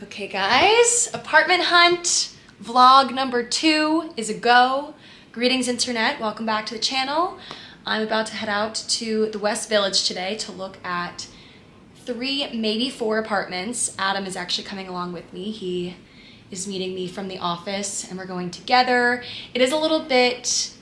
Okay guys, apartment hunt vlog number 2 is a go. Greetings internet, welcome back to the channel. I'm about to head out to the West Village today to look at 3, maybe 4 apartments. Adam is actually coming along with me. He is meeting me from the office and we're going together. It is a little bit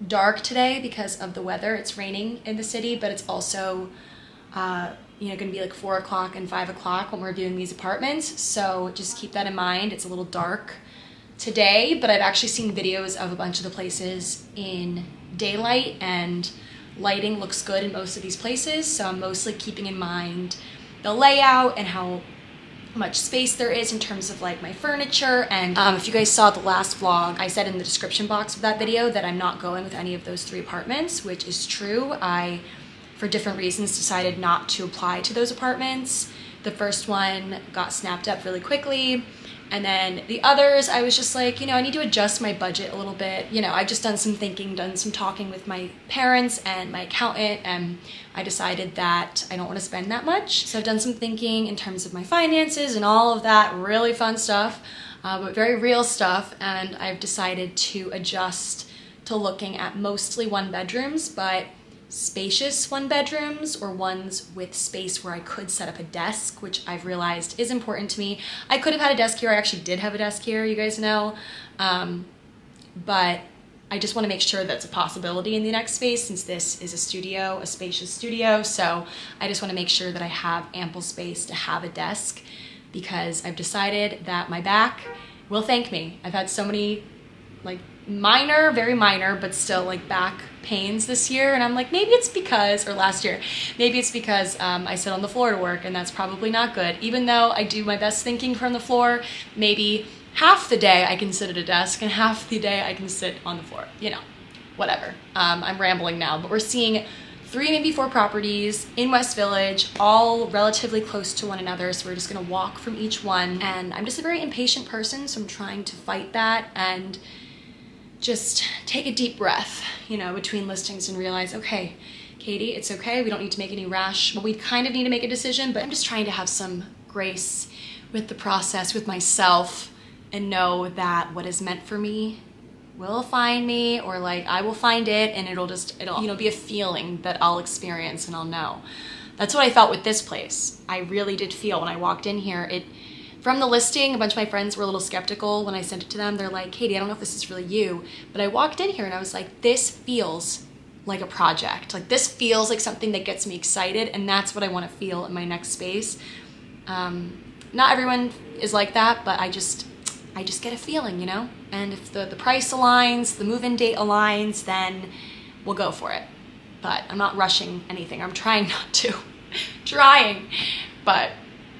dark today because of the weather. It's raining in the city, but it's also gonna be like 4 o'clock and 5 o'clock when we're viewing these apartments. So just keep that in mind. It's a little dark today, but I've actually seen videos of a bunch of the places in daylight and lighting looks good in most of these places. So I'm mostly keeping in mind the layout and how much space there is in terms of like my furniture. And if you guys saw the last vlog, I said in the description box of that video that I'm not going with any of those 3 apartments, which is true. I, for different reasons, decided not to apply to those apartments. The first one got snapped up really quickly. And then the others, I was just like, I need to adjust my budget a little bit. I've just done some thinking, done some talking with my parents and my accountant, and I decided that I don't want to spend that much. So I've done some thinking in terms of my finances and all of that really fun stuff, but very real stuff. And I've decided to adjust to looking at mostly 1-bedrooms, but spacious 1-bedrooms or ones with space where I could set up a desk, which I've realized is important to me. I could have had a desk here. I actually did have a desk here, you guys know. But I just want to make sure that's a possibility in the next space, since this is a studio, a spacious studio. So I just want to make sure that I have ample space to have a desk, because I've decided that my back will thank me. I've had so many like minor, very minor, but still like back pains this year, and I'm like, maybe it's because, or last year, maybe it's because I sit on the floor to work, and that's probably not good. Even though I do my best thinking from the floor, maybe half the day I can sit at a desk and half the day I can sit on the floor, whatever. I'm rambling now, but we're seeing 3, maybe 4 properties in West Village, all relatively close to one another, so we're just gonna walk from each one. And I'm just a very impatient person, so I'm trying to fight that and just take a deep breath, between listings and realize, okay, Katie, it's okay. We don't need to make any rash, well, we kind of need to make a decision, but I'm just trying to have some grace with the process, with myself, and know that what is meant for me will find me, or like I will find it, and it'll be a feeling that I'll experience and I'll know. That's what I felt with this place. I really did feel when I walked in here. From the listing, a bunch of my friends were a little skeptical when I sent it to them. They're like, Katie, I don't know if this is really you, but I walked in here and I was like, this feels like a project. Like, this feels like something that gets me excited, and that's what I want to feel in my next space. Not everyone is like that, but I just get a feeling, And if the price aligns, the move-in date aligns, then we'll go for it. But I'm not rushing anything. I'm trying not to. Trying. But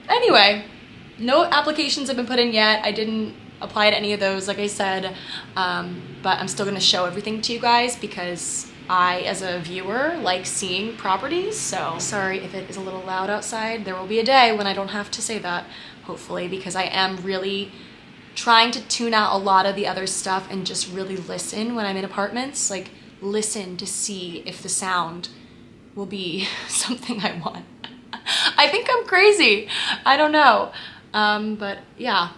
anyway, no applications have been put in yet. I didn't apply to any of those, like I said, but I'm still gonna show everything to you guys because I, as a viewer, like seeing properties. So sorry if it is a little loud outside. There will be a day when I don't have to say that, hopefully, because I am really trying to tune out a lot of the other stuff and just really listen when I'm in apartments. Like, listen to see if the sound will be something I want. I think I'm crazy. I don't know. But yeah,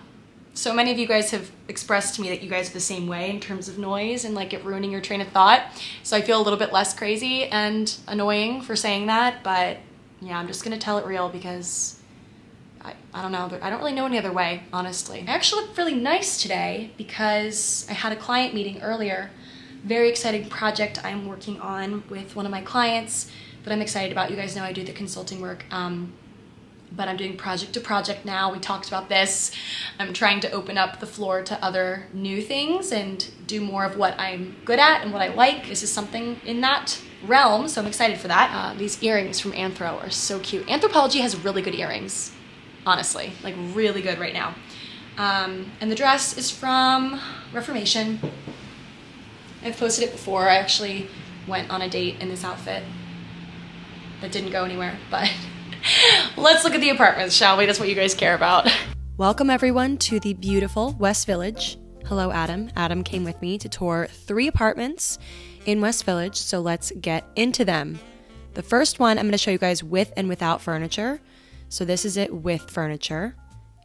so many of you guys have expressed to me that you guys are the same way in terms of noise and like it ruining your train of thought. So I feel a little bit less crazy and annoying for saying that, but yeah, I'm just gonna tell it real because I don't know, I don't really know any other way, honestly. I actually look really nice today because I had a client meeting earlier. Very exciting project I'm working on with one of my clients that I'm excited about. You guys know I do the consulting work. But I'm doing project to project now. We talked about this. I'm trying to open up the floor to other new things and do more of what I'm good at and what I like. This is something in that realm, so I'm excited for that. These earrings from Anthro are so cute. Anthropologie has really good earrings, honestly, like really good right now. And the dress is from Reformation. I've posted it before. I actually went on a date in this outfit that didn't go anywhere, but let's look at the apartments, shall we? That's what you guys care about. Welcome everyone to the beautiful West Village. Hello, Adam. Adam came with me to tour 3 apartments in West Village, so let's get into them. The first one I'm going to show you guys with and without furniture. So this is it with furniture.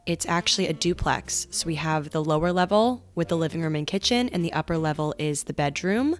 It's actually a duplex. So we have the lower level with the living room and kitchen, and the upper level is the bedroom.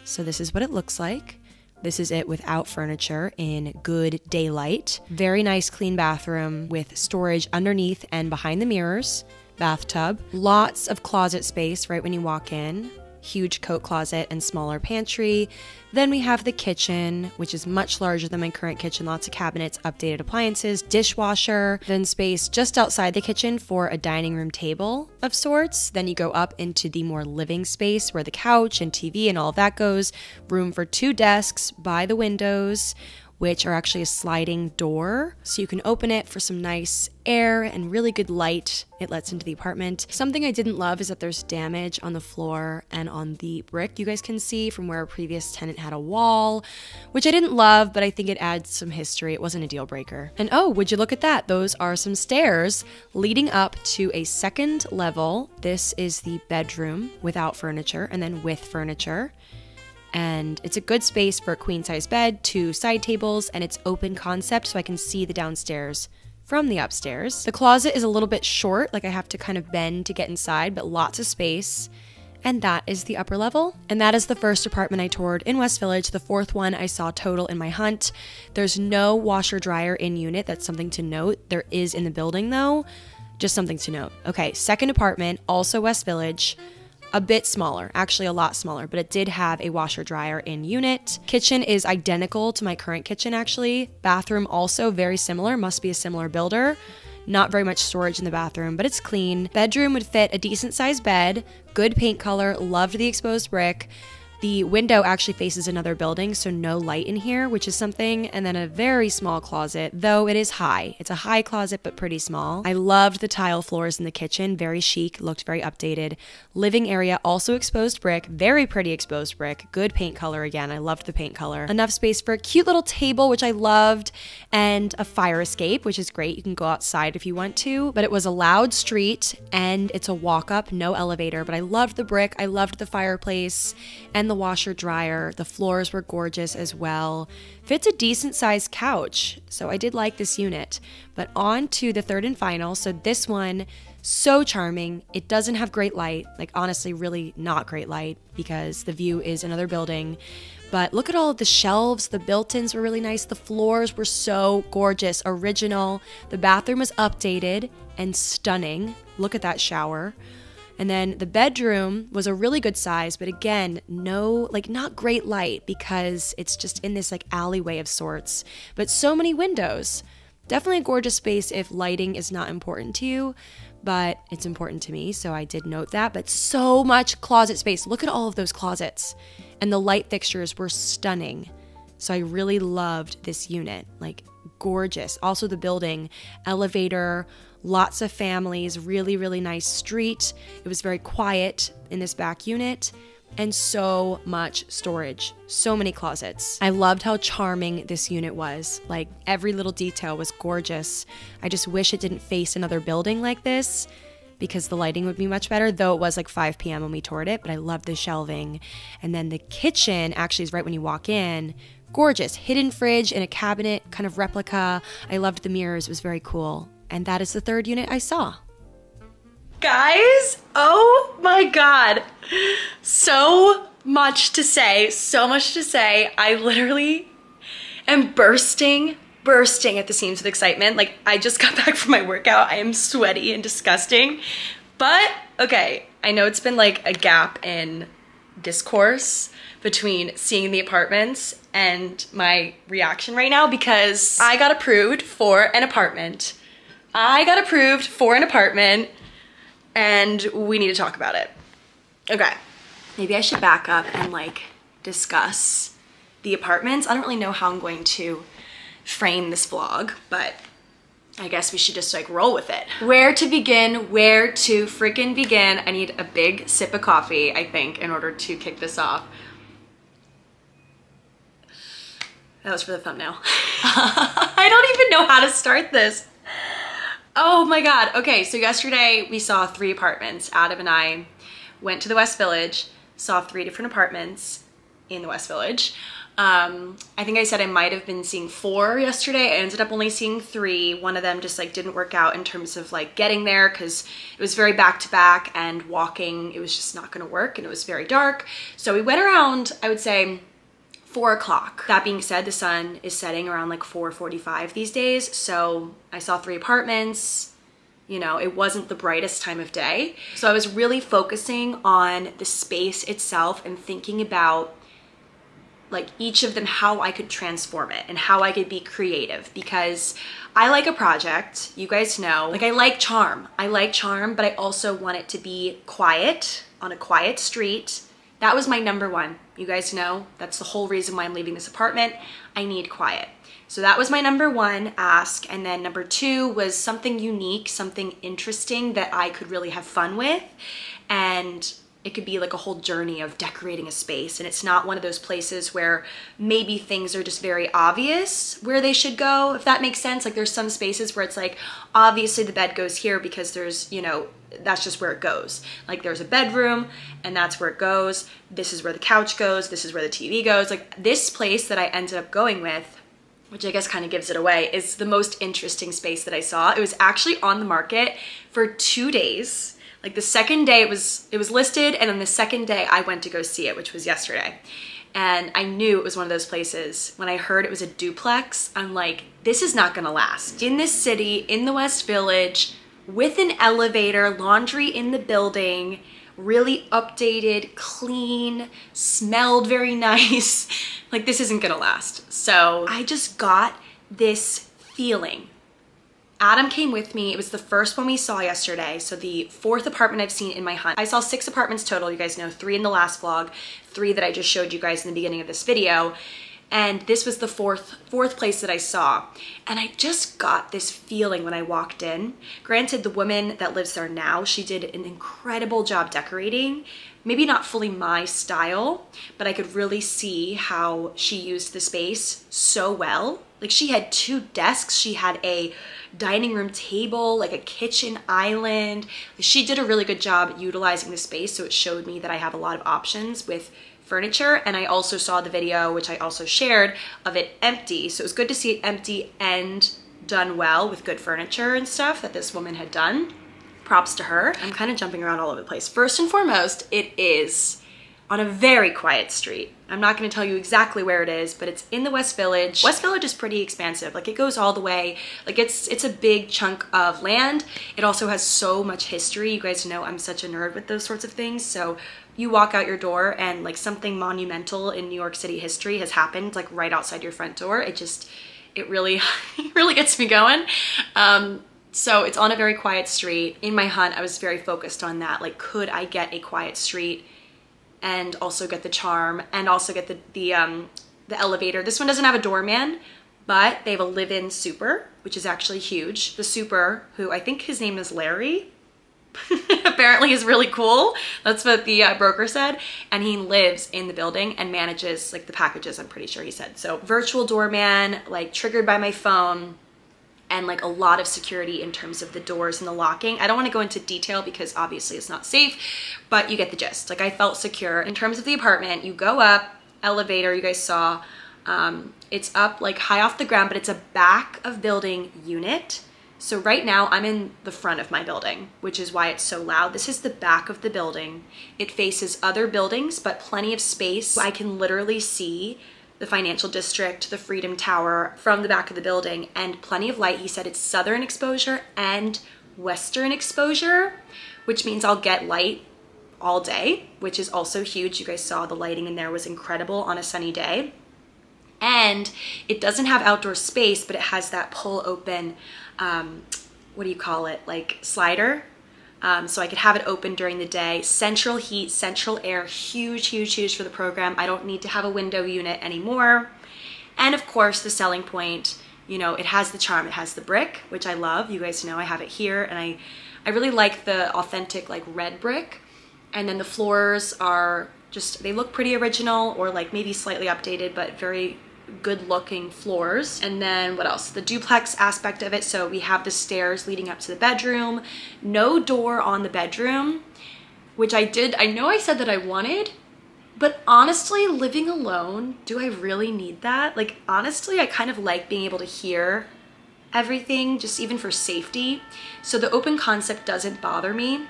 So this is what it looks like. This is it without furniture in good daylight. Very nice clean bathroom with storage underneath and behind the mirrors. Bathtub. Lots of closet space right when you walk in. Huge coat closet and smaller pantry. Then we have the kitchen, which is much larger than my current kitchen. Lots of cabinets, updated appliances, dishwasher. Then space just outside the kitchen for a dining room table of sorts. Then you go up into the more living space where the couch and TV and all of that goes. Room for 2 desks by the windows, which are actually a sliding door. So you can open it for some nice air and really good light it lets into the apartment. Something I didn't love is that there's damage on the floor and on the brick. You guys can see from where a previous tenant had a wall, which I didn't love, but I think it adds some history. It wasn't a deal breaker. And oh, would you look at that? Those are some stairs leading up to a second level. This is the bedroom without furniture and then with furniture. And it's a good space for a queen size bed, 2 side tables, and it's open concept so I can see the downstairs from the upstairs. The closet is a little bit short, like I have to kind of bend to get inside, but lots of space. And that is the upper level. And that is the first apartment I toured in West Village, the 4th one I saw total in my hunt. There's no washer dryer in unit. That's something to note. There is in the building though. Just something to note. Okay, second apartment, also West Village. A bit smaller, actually a lot smaller, but it did have a washer dryer in unit. Kitchen is identical to my current kitchen actually. Bathroom also very similar, must be a similar builder. Not very much storage in the bathroom, but it's clean. Bedroom would fit a decent sized bed, good paint color, loved the exposed brick. The window actually faces another building, so no light in here, which is something. And then a very small closet, though it is high. It's a high closet, but pretty small. I loved the tile floors in the kitchen, very chic, looked very updated. Living area, also exposed brick, very pretty exposed brick, good paint color again. I loved the paint color. Enough space for a cute little table, which I loved, and a fire escape, which is great. You can go outside if you want to, but it was a loud street and it's a walk up, no elevator, but I loved the brick. I loved the fireplace and the washer dryer. The floors were gorgeous as well. Fits a decent sized couch, so I did like this unit. But on to the third and final. So this one, so charming. It doesn't have great light, like honestly really not great light because the view is another building. But look at all of the shelves. The built-ins were really nice. The floors were so gorgeous, original. The bathroom was updated and stunning. Look at that shower. And then the bedroom was a really good size, but again, not great light because it's just in this like alleyway of sorts, but so many windows. Definitely a gorgeous space if lighting is not important to you, but it's important to me, so I did note that. But so much closet space. Look at all of those closets. And the light fixtures were stunning. So I really loved this unit, like gorgeous. Also the building, elevator, lots of families, really, really nice street. It was very quiet in this back unit and so much storage, so many closets. I loved how charming this unit was. Like every little detail was gorgeous. I just wish it didn't face another building like this because the lighting would be much better, though it was like 5 p.m. when we toured it, but I loved the shelving. And then the kitchen actually is right when you walk in. Gorgeous, hidden fridge in a cabinet, kind of replica. I loved the mirrors, it was very cool. And that is the third unit I saw. Guys, oh my God. So much to say, so much to say. I literally am bursting at the seams with excitement. Like I just got back from my workout. I am sweaty and disgusting. But okay, I know it's been like a gap in discourse between seeing the apartments and my reaction right now because I got approved for an apartment. And we need to talk about it. Okay, maybe I should back up and like discuss the apartments. I don't really know how I'm going to frame this vlog, but I guess we should just like roll with it. Where to begin? Where to freaking begin? I need a big sip of coffee, I think, in order to kick this off. That was for the thumbnail. I don't even know how to start this. Oh my God. Okay, so yesterday we saw 3 apartments. Adam and I went to the West Village, saw 3 different apartments in the West Village. I think I said I might have been seeing 4 yesterday. I ended up only seeing 3. One of them just like didn't work out in terms of like getting there because it was very back to back, and walking, it was just not gonna work, and it was very dark. So we went around, I would say, 4 o'clock. That being said, the sun is setting around like 4:45 these days. So I saw 3 apartments. You know, it wasn't the brightest time of day. So I was really focusing on the space itself and thinking about like each of them, how I could transform it and how I could be creative, because I like a project, you guys know, like I like charm, but I also want it to be quiet, on a quiet street. That was my number 1, you guys know, that's the whole reason why I'm leaving this apartment. I need quiet. So that was my number 1 ask. And then number 2 was something unique, something interesting that I could really have fun with. And it could be like a whole journey of decorating a space, and it's not one of those places where maybe things are just very obvious where they should go, if that makes sense. Like there's some spaces where it's like, obviously the bed goes here because there's, you know, that's just where it goes. Like there's a bedroom and that's where it goes. This is where the couch goes. This is where the TV goes. Like this place that I ended up going with, which I guess kind of gives it away, is the most interesting space that I saw. It was actually on the market for 2 days. Like the second day it was listed, and then the second day I went to go see it, which was yesterday. And I knew it was one of those places. When I heard it was a duplex, I'm like, this is not gonna last. In this city, in the West Village, with an elevator, laundry in the building, really updated, clean, smelled very nice. Like this isn't gonna last. So I just got this feeling. Adam came with me. It was the first one we saw yesterday. So the 4th apartment I've seen in my hunt. I saw 6 apartments total, you guys know, 3 in the last vlog, 3 that I just showed you guys in the beginning of this video. And this was the fourth place that I saw. And I just got this feeling when I walked in. Granted, the woman that lives there now, she did an incredible job decorating. Maybe not fully my style, but I could really see how she used the space so well. Like she had 2 desks, she had a dining room table, like a kitchen island. She did a really good job utilizing the space, so it showed me that I have a lot of options with furniture. And I also saw the video, which I also shared, of it empty. So it was good to see it empty and done well with good furniture and stuff that this woman had done. Props to her. I'm kind of jumping around all over the place. First and foremost, it is on a very quiet street. I'm not gonna tell you exactly where it is, but it's in the West Village. West Village is pretty expansive. Like it goes all the way, like it's a big chunk of land. It also has so much history. You guys know I'm such a nerd with those sorts of things. So you walk out your door and like something monumental in New York City history has happened like right outside your front door. It really, it really gets me going. So it's on a very quiet street. In my hunt, I was very focused on that. Like, could I get a quiet street and also get the charm and also get the elevator? This one doesn't have a doorman, but they have a live-in super, which is actually huge. The super, who I think his name is Larry, apparently is really cool. That's what the broker said. And he lives in the building and manages like the packages, I'm pretty sure he said. So virtual doorman, like triggered by my phone, and like a lot of security in terms of the doors and the locking. I don't want to go into detail because obviously it's not safe, but you get the gist. Like I felt secure. In terms of the apartment, you go up, elevator, you guys saw, it's up like high off the ground, but it's a back of building unit. So right now I'm in the front of my building, which is why it's so loud. This is the back of the building. It faces other buildings, but plenty of space. I can literally see the financial district, the Freedom Tower from the back of the building, and plenty of light. He said it's southern exposure and western exposure, which means I'll get light all day, which is also huge. You guys saw the lighting in there was incredible on a sunny day. And it doesn't have outdoor space, but it has that pull open, what do you call it? Like slider. So I could have it open during the day. Central heat, central air, huge, huge, huge for the program. I don't need to have a window unit anymore. And of course, the selling point, you know, it has the charm. It has the brick, which I love. You guys know I have it here. And I really like the authentic like red brick. And then the floors are just, they look pretty original or like maybe slightly updated, but very good looking floors. And then what else? The duplex aspect of it. So we have the stairs leading up to the bedroom, no door on the bedroom, which I know I said that I wanted, But honestly, living alone, do I really need that? Like, honestly, I kind of like being able to hear everything, just even for safety. So the open concept doesn't bother me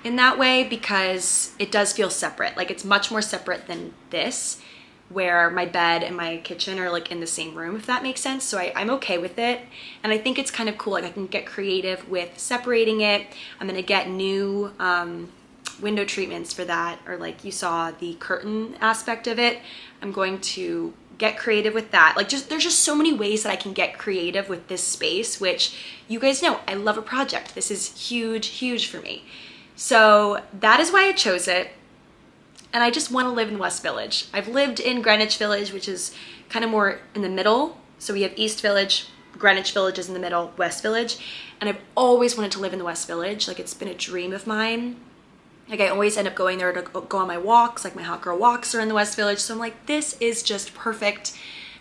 in that way because it does feel separate. Like, it's much more separate than this, where my bed and my kitchen are like in the same room, if that makes sense. So I'm okay with it. And I think it's kind of cool. Like, I can get creative with separating it. I'm gonna get new window treatments for that, or like you saw the curtain aspect of it. I'm going to get creative with that. Like, there's just so many ways that I can get creative with this space, which you guys know, I love a project. This is huge, huge for me. So that is why I chose it. And I just want to live in West Village. I've lived in Greenwich Village, which is kind of more in the middle. So we have East Village, Greenwich Village is in the middle, West Village. And I've always wanted to live in the West Village. Like, it's been a dream of mine. Like, I always end up going there to go on my walks. Like, my hot girl walks are in the West Village. So I'm like, this is just perfect.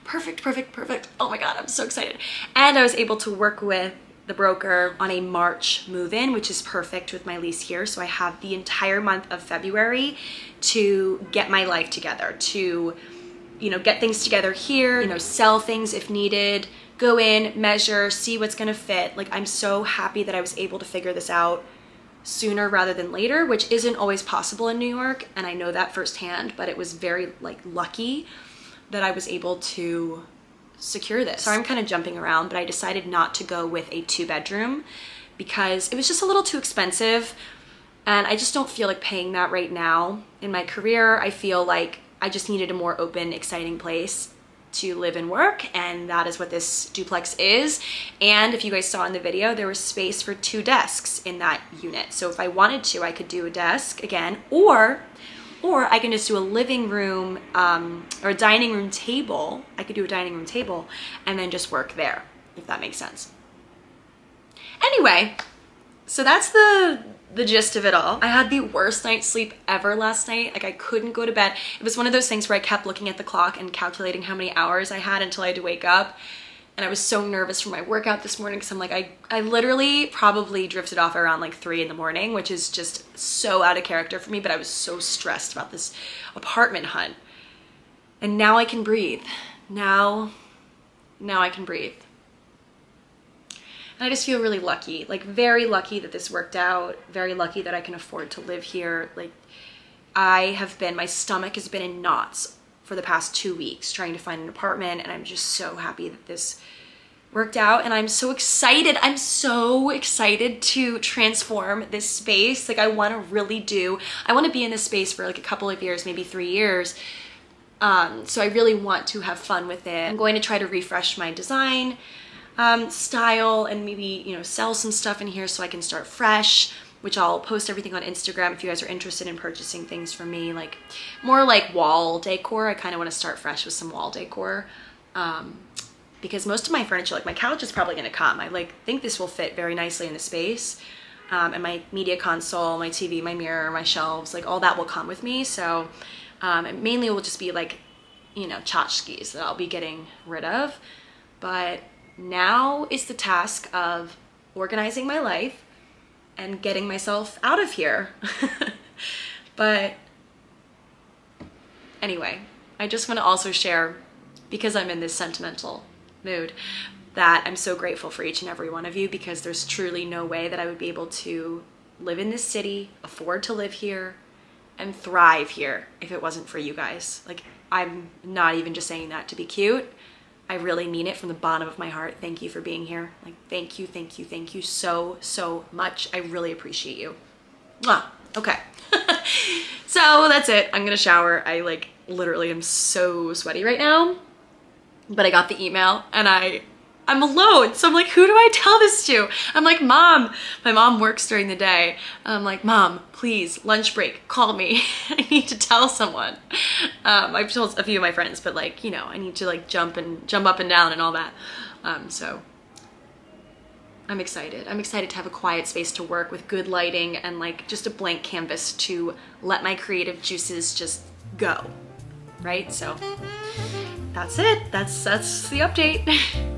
Perfect, perfect, perfect. Oh my God, I'm so excited. And I was able to work with the broker on a March move-in, which is perfect with my lease here. So I have the entire month of February to get my life together, to, you know, get things together here, you know, sell things if needed, go in, measure, see what's gonna fit. Like, I'm so happy that I was able to figure this out sooner rather than later, which isn't always possible in New York, and I know that firsthand, but it was very like lucky that I was able to secure this. So I'm kind of jumping around, but I decided not to go with a 2-bedroom because it was just a little too expensive, and I just don't feel like paying that right now. In my career, I feel like I just needed a more open, exciting place to live and work, and that is what this duplex is. And if you guys saw in the video, there was space for 2 desks in that unit. So if I wanted to, I could do a desk again, or I can just do a living room or a dining room table. I could do a dining room table and then just work there, if that makes sense. Anyway, so that's the gist of it all. I had the worst night's sleep ever last night. Like, I couldn't go to bed. It was one of those things where I kept looking at the clock and calculating how many hours I had until I had to wake up. And I was so nervous for my workout this morning because I'm like, I literally probably drifted off around like 3 in the morning, which is just so out of character for me, but I was so stressed about this apartment hunt. And now I can breathe. Now I can breathe. And I just feel really lucky, like very lucky that this worked out, very lucky that I can afford to live here. Like, my stomach has been in knots for the past 2 weeks trying to find an apartment, and I'm just so happy that this worked out, and I'm so excited. I'm so excited to transform this space. Like, I want to be in this space for like a couple of years, maybe 3 years. So I really want to have fun with it. I'm going to try to refresh my design style, and maybe, you know, sell some stuff in here so I can start fresh, which I'll post everything on Instagram if you guys are interested in purchasing things from me, like more like wall decor. I kind of want to start fresh with some wall decor because most of my furniture, like my couch is probably going to come. I think this will fit very nicely in the space, and my media console, my TV, my mirror, my shelves, like all that will come with me. So it mainly will just be like, you know, tchotchkes that I'll be getting rid of. But now is the task of organizing my life and getting myself out of here. But anyway, I just want to also share, because I'm in this sentimental mood, that I'm so grateful for each and every one of you, because there's truly no way that I would be able to live in this city, afford to live here, and thrive here if it wasn't for you guys. Like, I'm not even just saying that to be cute. I really mean it from the bottom of my heart. Thank you for being here. Like, thank you, thank you, thank you so, so much. I really appreciate you. Mwah. Okay. So that's it. I'm gonna shower. I like literally am so sweaty right now, but I got the email and I'm alone. So I'm like, who do I tell this to? I'm like, Mom. My mom works during the day. I'm like, Mom, please, lunch break, call me. I need to tell someone. I've told a few of my friends, but like, you know, I need to like jump up and down and all that. So I'm excited. I'm excited to have a quiet space to work with good lighting and like just a blank canvas to let my creative juices just go, right? So that's it. That's the update.